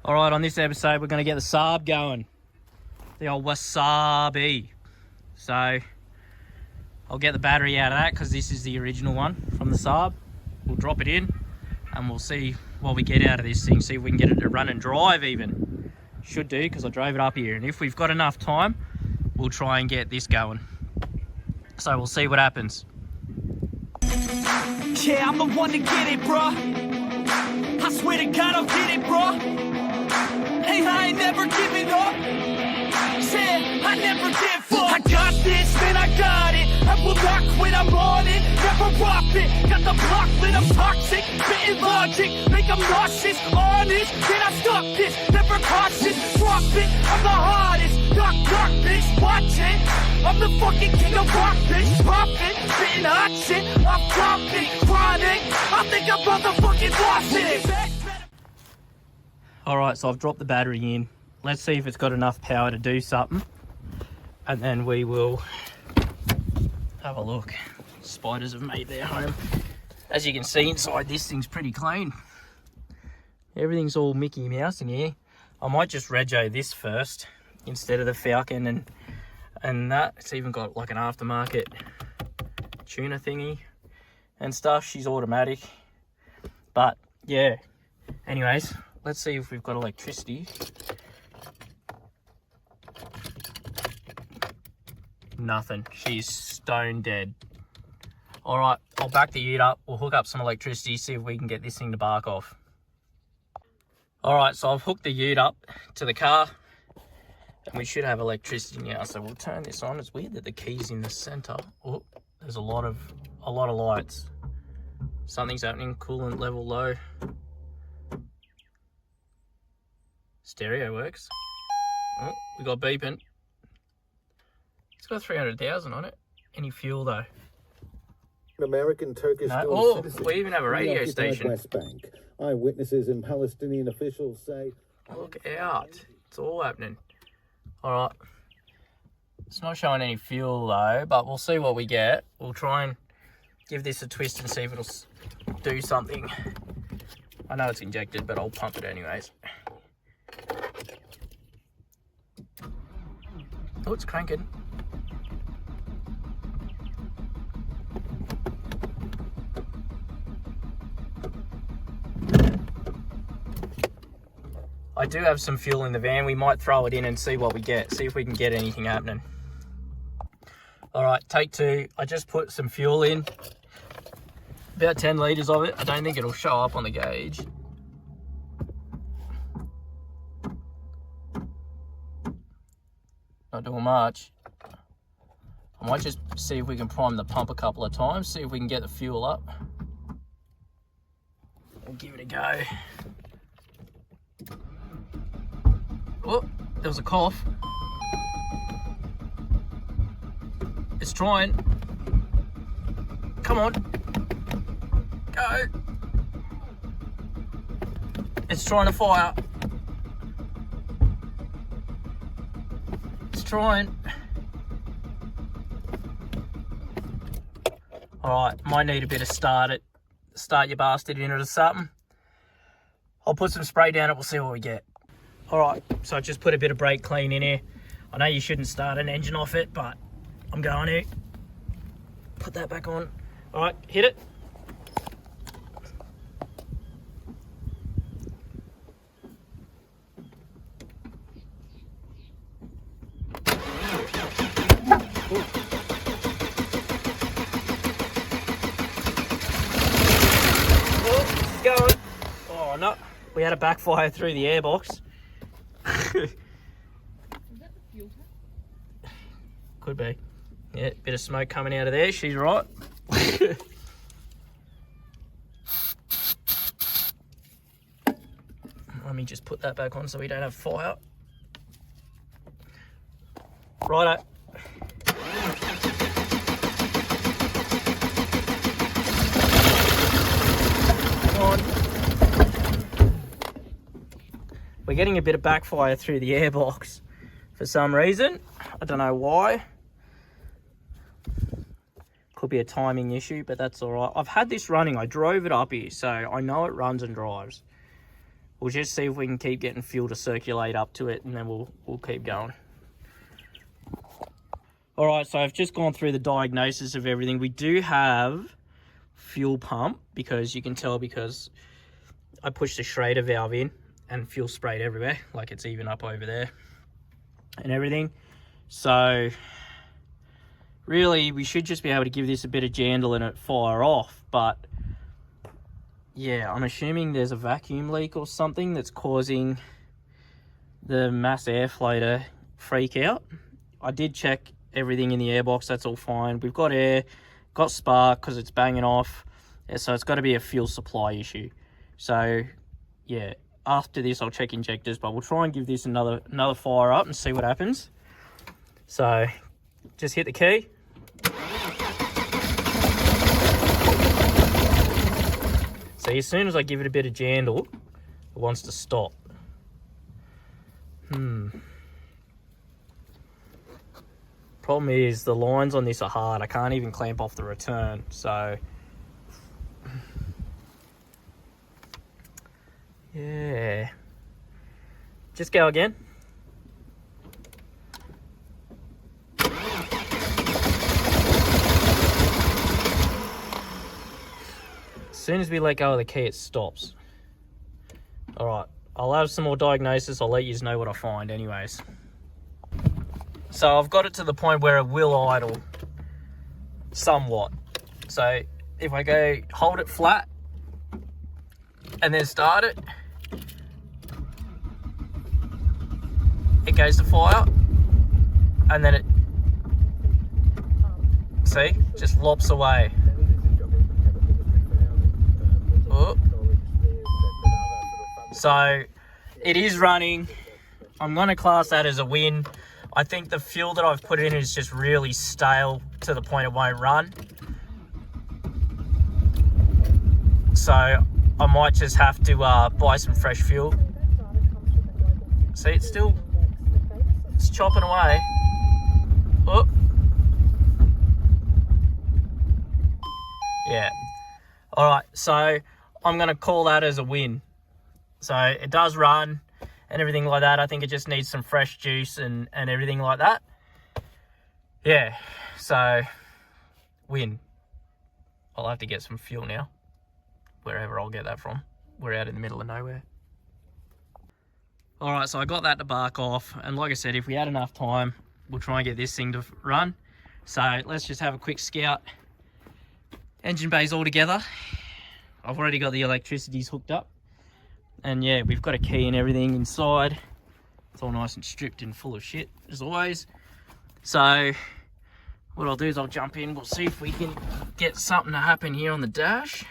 All right, on this episode, we're going to get the saab going. The old wasabi. So, I'll get the battery out of that because this is the original one from the saab. We'll drop it in and we'll see what we get out of this thing. See if we can get it to run and drive even. Should do, because I drove it up here. And if we've got enough time, we'll try and get this going. So, we'll see what happens. Yeah, I'm the one to get it, bro. I swear to God, I'll get it, bro. Hey, I ain't never giving up. Said I never give up. I got this, man, I got it. I will not quit, I'm on it. Never rock it. Got the block lit, I'm toxic. Spitting logic, make them nauseous. Honest, can I stop this? Never cautious, drop it. I'm the hardest. Knock, knock, bitch, watch it. I'm the fucking king of rock, bitch. Pop it, spitting hot shit. I'm dropping, chronic. I think I'm motherfucking lost it. Alright, so I've dropped the battery in. Let's see if it's got enough power to do something. And then we will have a look. Spiders have made their home. As you can see inside, this thing's pretty clean. Everything's all Mickey Mouse in here. I might just rego this first instead of the Falcon and that. It's even got like an aftermarket tuner thingy and stuff. She's automatic. But yeah, anyways, let's see if we've got electricity. Nothing. She's stone dead. All right, I'll back the ute up. We'll hook up some electricity, see if we can get this thing to bark off. All right, so I've hooked the ute up to the car and we should have electricity now. So we'll turn this on. It's weird that the key's in the center. Oh, there's a lot of lights. Something's happening. Coolant level low. Stereo works. Oh, we got beeping. It's got 300,000 on it. Any fuel though? American Turkish we even have a radio station. West Bank. Eyewitnesses and Palestinian officials say. Look out. It's all happening. Alright. It's not showing any fuel though, but we'll see what we get. We'll try and give this a twist and see if it'll do something. I know it's injected, but I'll pump it anyways. Oh, it's cranking. I do have some fuel in the van. We might throw it in and see what we get. See if we can get anything happening. All right, take two. I just put some fuel in. About 10 litres of it. I don't think it'll show up on the gauge. Not doing much. I might just see if we can prime the pump a couple of times. See if we can get the fuel up. We'll give it a go. Oh, there was a cough. It's trying. Come on. Go. It's trying to fire. It's trying. Alright, might need a bit of start your bastard in it or something. I'll put some spray down it, we'll see what we get. Alright, so I just put a bit of brake clean in here. I know you shouldn't start an engine off it, but I'm going to. Put that back on. Alright, hit it. Oh, it's going. Oh no, we had a backfire through the airbox. Is that the fuel tank? Could be. Yeah, bit of smoke coming out of there. She's right. Let me just put that back on so we don't have fire. Righto. Come on. We're getting a bit of backfire through the airbox for some reason. I don't know why. Could be a timing issue, but that's all right. I've had this running. I drove it up here, so I know it runs and drives. we'll just see if we can keep getting fuel to circulate up to it, and then we'll keep going. All right, so I've just gone through the diagnosis of everything. We do have fuel pump, because you can tell because I pushed the Schrader valve in and fuel sprayed everywhere, like it's even up over there and everything. So really we should just be able to give this a bit of jandle and it fire off. But yeah, I'm assuming there's a vacuum leak or something that's causing the mass airflow to freak out. I did check everything in the airbox, that's all fine. We've got air, got spark because it's banging off. Yeah, so it's got to be a fuel supply issue. So yeah, after this I'll check injectors, but we'll try and give this another fire up and see what happens. So just hit the key. So as soon as I give it a bit of jandle, it wants to stop. Problem is the lines on this are hard. I can't even clamp off the return, so yeah. Just go again. As soon as we let go of the key, it stops. All right, I'll have some more diagnosis. I'll let you know what I find anyways. So I've got it to the point where it will idle somewhat. So if I go hold it flat and then start it, it goes to fire, and then it, see, just lops away. Oh. So it is running. I'm going to class that as a win. I think the fuel that I've put in is just really stale to the point it won't run. So I might just have to buy some fresh fuel. See, it's chopping away. Oh. Yeah. All right, so I'm going to call that as a win. So it does run and everything like that. I think it just needs some fresh juice and everything like that. Yeah, so win. I'll have to get some fuel now, wherever I'll get that from. We're out in the middle of nowhere. All right, so I got that to bark off, and like I said, if we had enough time, we'll try and get this thing to run. So let's just have a quick scout. Engine bays all together. I've already got the electricities hooked up. And yeah, we've got a key and everything inside. It's all nice and stripped and full of shit, as always. So what I'll do is I'll jump in. We'll see if we can get something to happen here on the dash.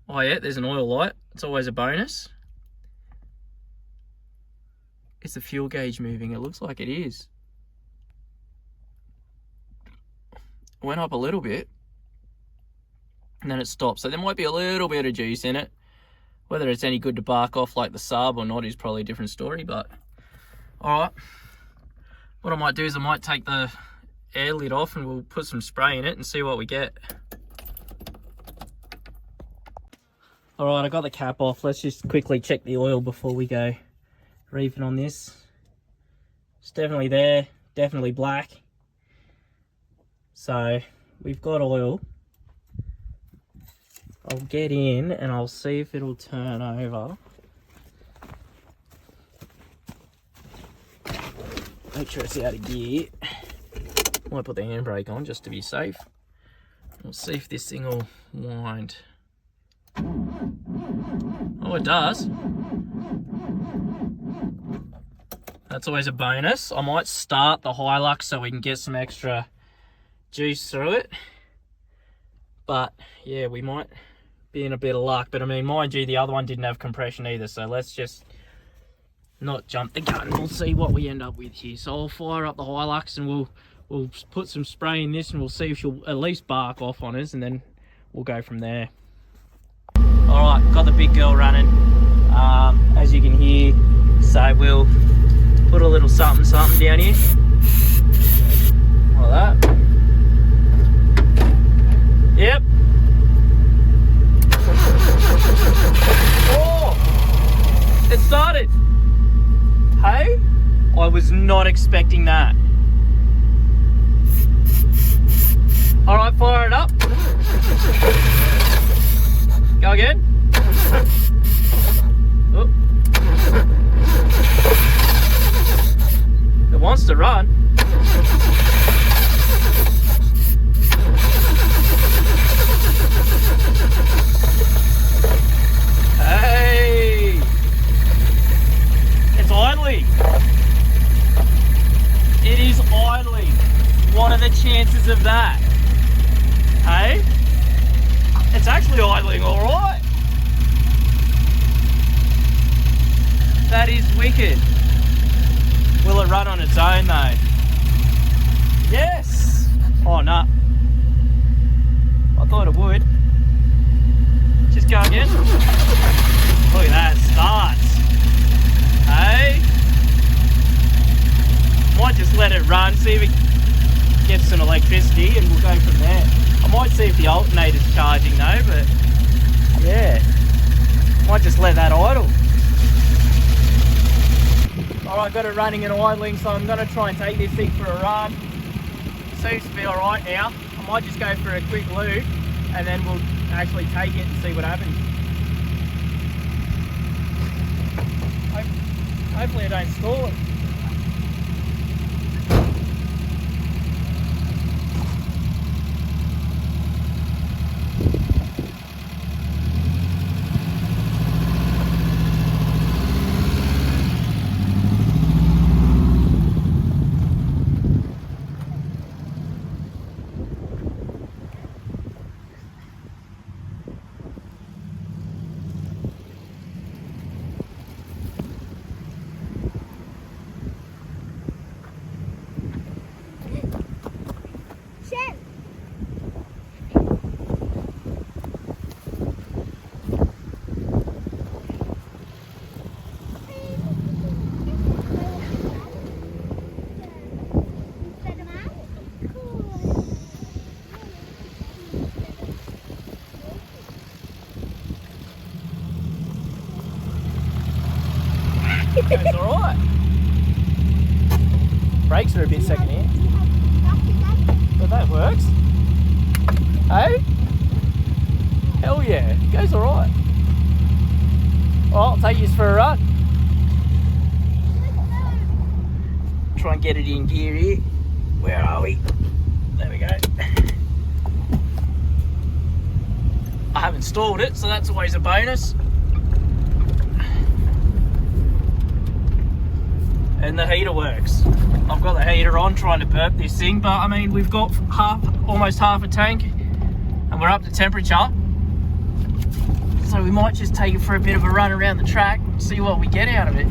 Oh yeah, there's an oil light. It's always a bonus. Is the fuel gauge moving? It looks like it is. It went up a little bit. And then it stops. So there might be a little bit of juice in it. Whether it's any good to bark off like the Saab or not is probably a different story, but alright. What I might do is I might take the air lid off and we'll put some spray in it and see what we get. Alright, I got the cap off. Let's just quickly check the oil before we go reefing on this. It's definitely there, definitely black. So we've got oil. I'll get in and I'll see if it'll turn over. Make sure it's out of gear. Might put the handbrake on just to be safe. We'll see if this thing will wind. Oh, it does. That's always a bonus. I might start the Hilux so we can get some extra juice through it. But yeah, we might be in a bit of luck. But I mean, mind you, the other one didn't have compression either. So let's just not jump the gun. We'll see what we end up with here. So I'll fire up the Hilux and we'll put some spray in this and we'll see if she'll at least bark off on us, and then we'll go from there. All right, got the big girl running, as you can hear. So we'll put a little something down here, like that. Yep. was not expecting that. All right, fire it up. Go again. Oh. It wants to run. Hey! It's idling. It is idling. What are the chances of that? Hey? It's actually idling all right. That is wicked. Will it run on its own though? Yes! Oh no. I thought it would. Just go again. Look at that, it starts. Hey? Might just let it run, see if it gets some electricity and we'll go from there. I might see if the alternator's charging though, but yeah. Might just let that idle. Alright, got it running and idling, so I'm going to try and take this thing for a run. Seems to be alright now. I might just go for a quick loop and then we'll actually take it and see what happens. Hopefully I don't stall it. It's alright. Brakes are a bit second hand. But that works. Hey? Hell yeah, it goes alright. Well, I'll take you for a run. Try and get it in gear here. Where are we? There we go. I haven't stalled it, so that's always a bonus. And the heater works. I've got the heater on trying to burp this thing, but I mean, we've got almost half a tank and we're up to temperature. So we might just take it for a bit of a run around the track and see what we get out of it.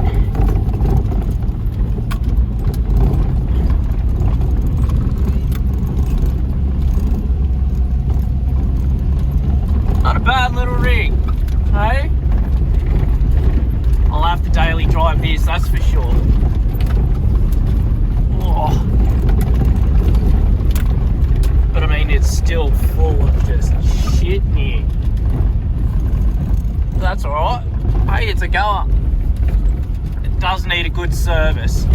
Not a bad little rig, hey? I'll have to daily drive this, that's for sure. Oh. But I mean, it's still full of just shit in here. That's alright. Hey, it's a goer. It does need a good service.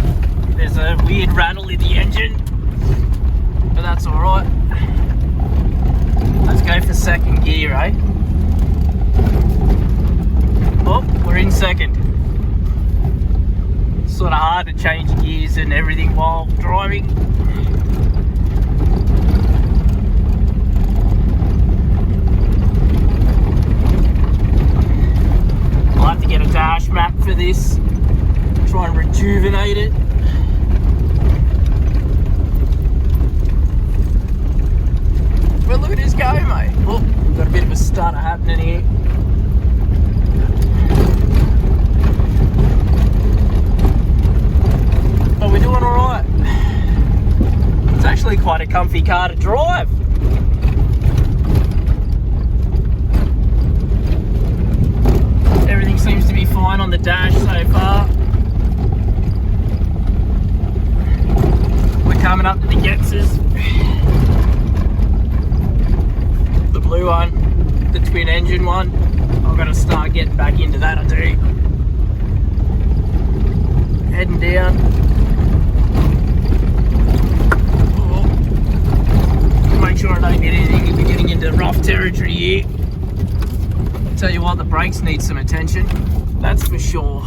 There's a weird rattle in the engine, but that's alright. Let's go for second gear, eh? Oh, we're in second. It's sort of hard to change gears and everything while driving. I'll have to get a dash map for this, try and rejuvenate it. But look at this go, mate. Oh, we've got a bit of a stutter happening here. But we're doing alright. It's actually quite a comfy car to drive. Everything seems to be fine on the dash so far. We're coming up to the Getzers. The blue one, the twin engine one. I've got to start getting back into that, I do. Heading down. Tell you what, the brakes need some attention. That's for sure.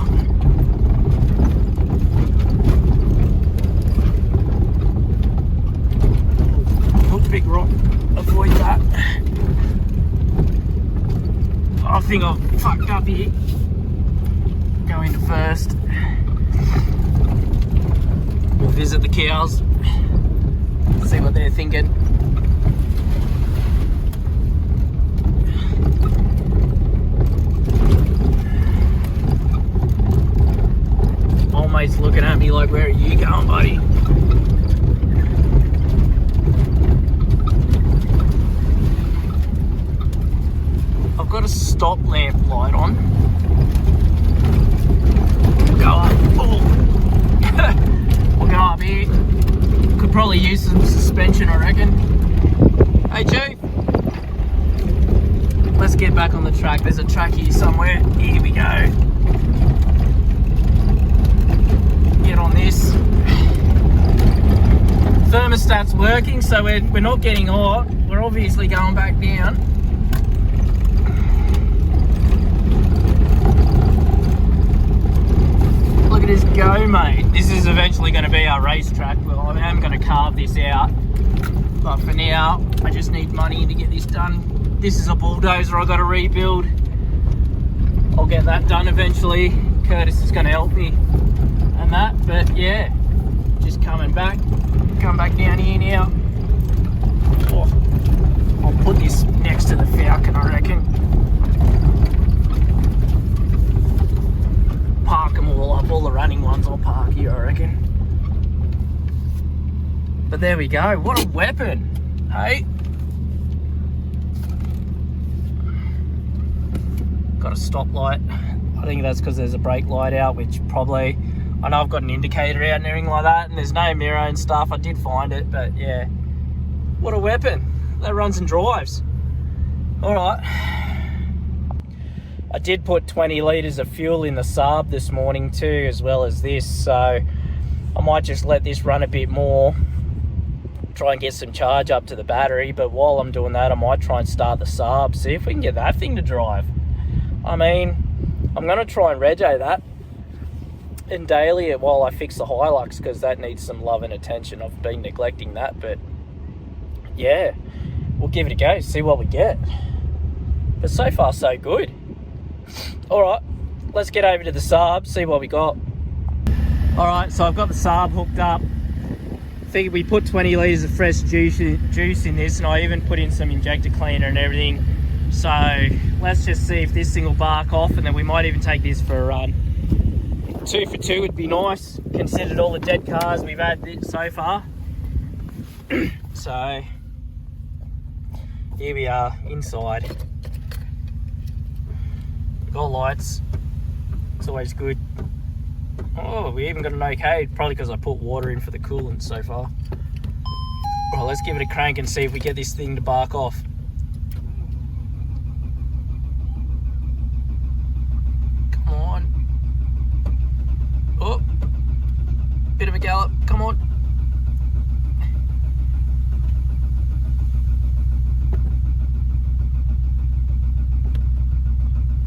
Oh, big rock. Avoid that. I think I've fucked up here. Go into first. We'll visit the cows. See what they're thinking. Old mate's looking at me like, where are you going, buddy? I've got a stop lamp light on. We'll go up. Oh. We'll go up here. Could probably use some suspension, I reckon. Hey, Chief. Let's get back on the track. There's a track here somewhere. Here we go. Get on this. Thermostat's working, so we're not getting hot. We're obviously going back down. Look at this go, mate. This is eventually going to be our racetrack. Well, I am going to carve this out, but for now I just need money to get this done. This is a bulldozer I got to rebuild. I'll get that done eventually. Curtis is going to help me and that, but yeah, just come back down here now. Oh, I'll put this next to the Falcon, I reckon. Park them all up, all the running ones I'll park here, I reckon. But there we go, what a weapon, hey? Got a stoplight. I think that's because there's a brake light out, which probably, I know I've got an indicator out and everything like that, and there's no mirror and stuff. I did find it, but yeah. What a weapon. That runs and drives. All right. I did put 20 litres of fuel in the Saab this morning too, as well as this, so I might just let this run a bit more, try and get some charge up to the battery, but while I'm doing that, I might try and start the Saab, see if we can get that thing to drive. I mean, I'm going to try and rego that and daily it while I fix the Hilux, because that needs some love and attention. I've been neglecting that, but yeah, we'll give it a go, see what we get. But so far so good. Alright, let's get over to the Saab, see what we got. Alright, so I've got the Saab hooked up. Figured we put 20 litres of fresh juice in this, and I even put in some injector cleaner and everything. So let's just see if this thing will bark off, and then we might even take this for a run. 2 for 2 would be nice, considered all the dead cars we've had so far. So here we are inside. We've got lights, it's always good. Oh, we even got an okay, probably because I put water in for the coolant so far. Well, let's give it a crank and see if we get this thing to bark off. Come on. Oh, bit of a gallop, come on.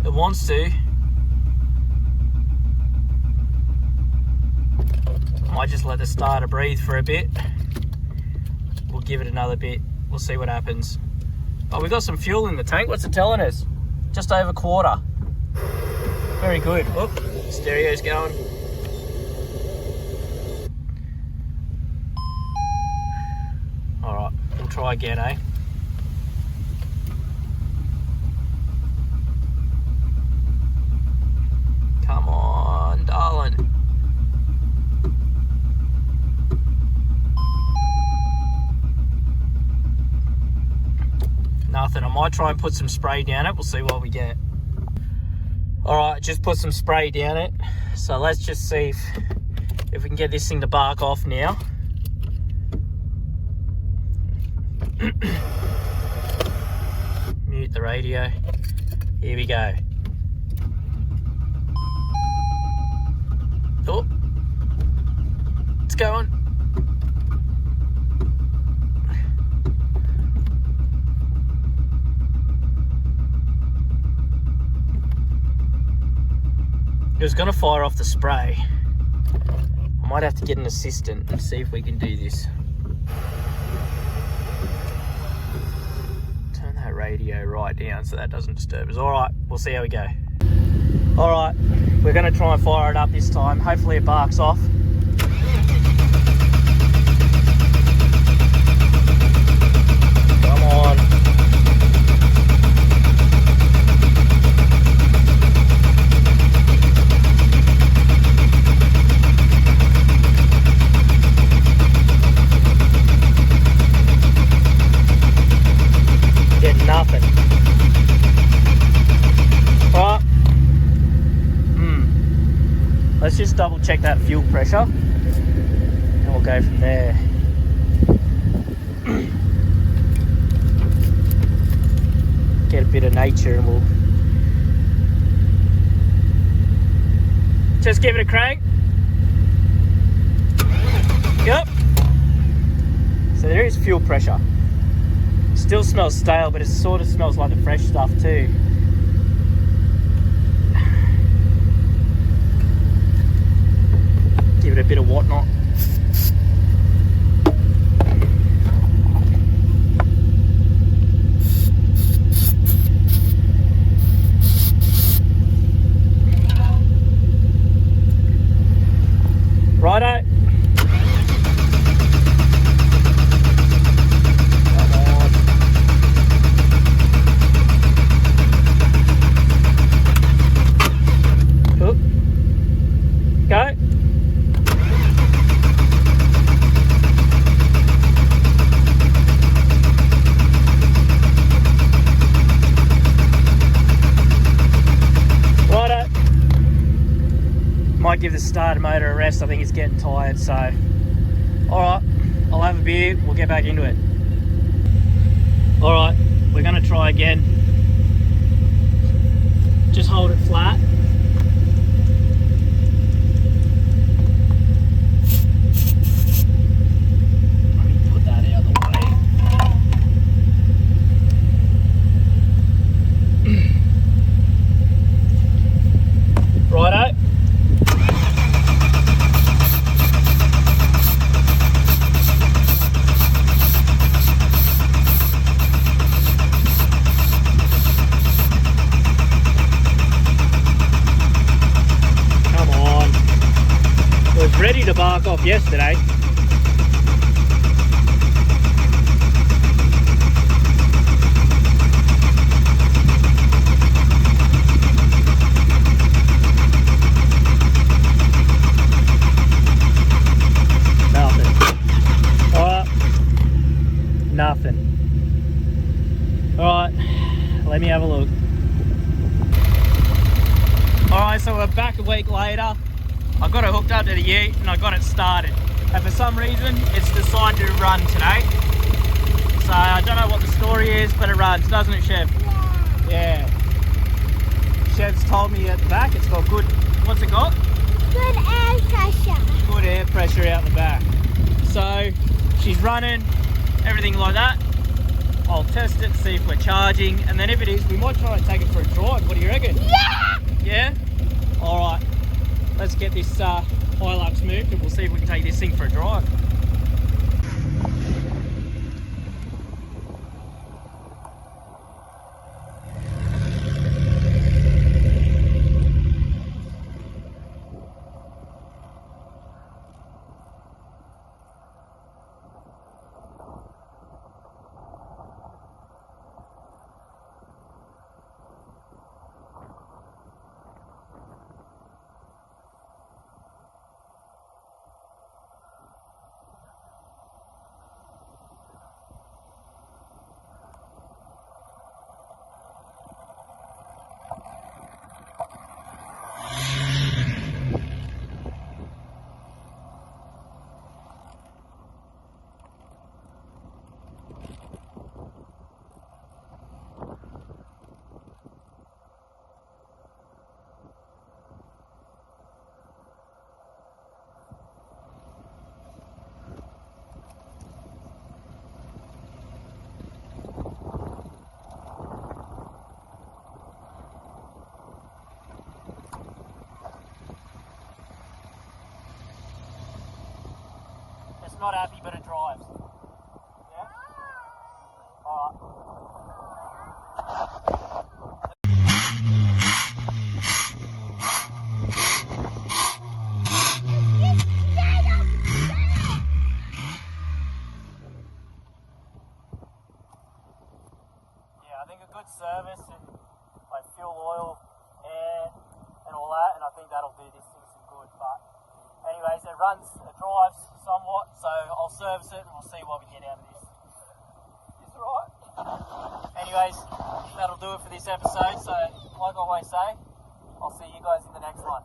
It wants to. I might just let the starter breathe for a bit. We'll give it another bit. We'll see what happens. Oh, we've got some fuel in the tank. What's it telling us? Just over quarter. Very good. Oh, stereo's going. All right, we'll try again, eh? Come on, darling. Nothing. I might try and put some spray down it. We'll see what we get. Alright, just put some spray down it. So let's just see if we can get this thing to bark off now. Mute the radio. Here we go. Oh, it's going. It was going to fire off the spray. I might have to get an assistant and see if we can do this. Turn that radio right down so that doesn't disturb us. Alright, we'll see how we go. Alright, we're going to try and fire it up this time. Hopefully it barks off. Come on. Get nothing. Alright. Let's just double check that fuel pressure and we'll go from there. Get a bit of nature and we'll just give it a crank. Yep. So there is fuel pressure. Still smells stale, but it sort of smells like the fresh stuff too. Give it a bit of whatnot. Righto. Go. Righto. Might give the starter motor a rest. I think it's getting tired, so alright, I'll have a beer, we'll get back into it. Alright, we're gonna try again. Just hold it flat. Righto. Come on. It was ready to bark off yesterday. Nothing. Alright, let me have a look. Alright, so we're back a week later. I got it hooked up to the ute and I got it started. And for some reason, it's decided to run today. So I don't know what the story is, but it runs, doesn't it, Chev? Yeah. Chev's told me at the back it's got good, what's it got? Good air pressure. Good air pressure out the back. So she's running. Everything like that. I'll test it, see if we're charging, and then if it is, we might try and take it for a drive. What do you reckon? Yeah! Yeah? Alright, let's get this Hilux moved and we'll see if we can take this thing for a drive. not happy, but it drives. Yeah? Alright. Yeah, I think a good service and like fuel, oil, air and all that, and I think that'll do this thing some good. But anyways, it drives somewhat, so I'll service it and we'll see what we get out of this. Is it alright? Anyways, that'll do it for this episode, so like I always say, I'll see you guys in the next one.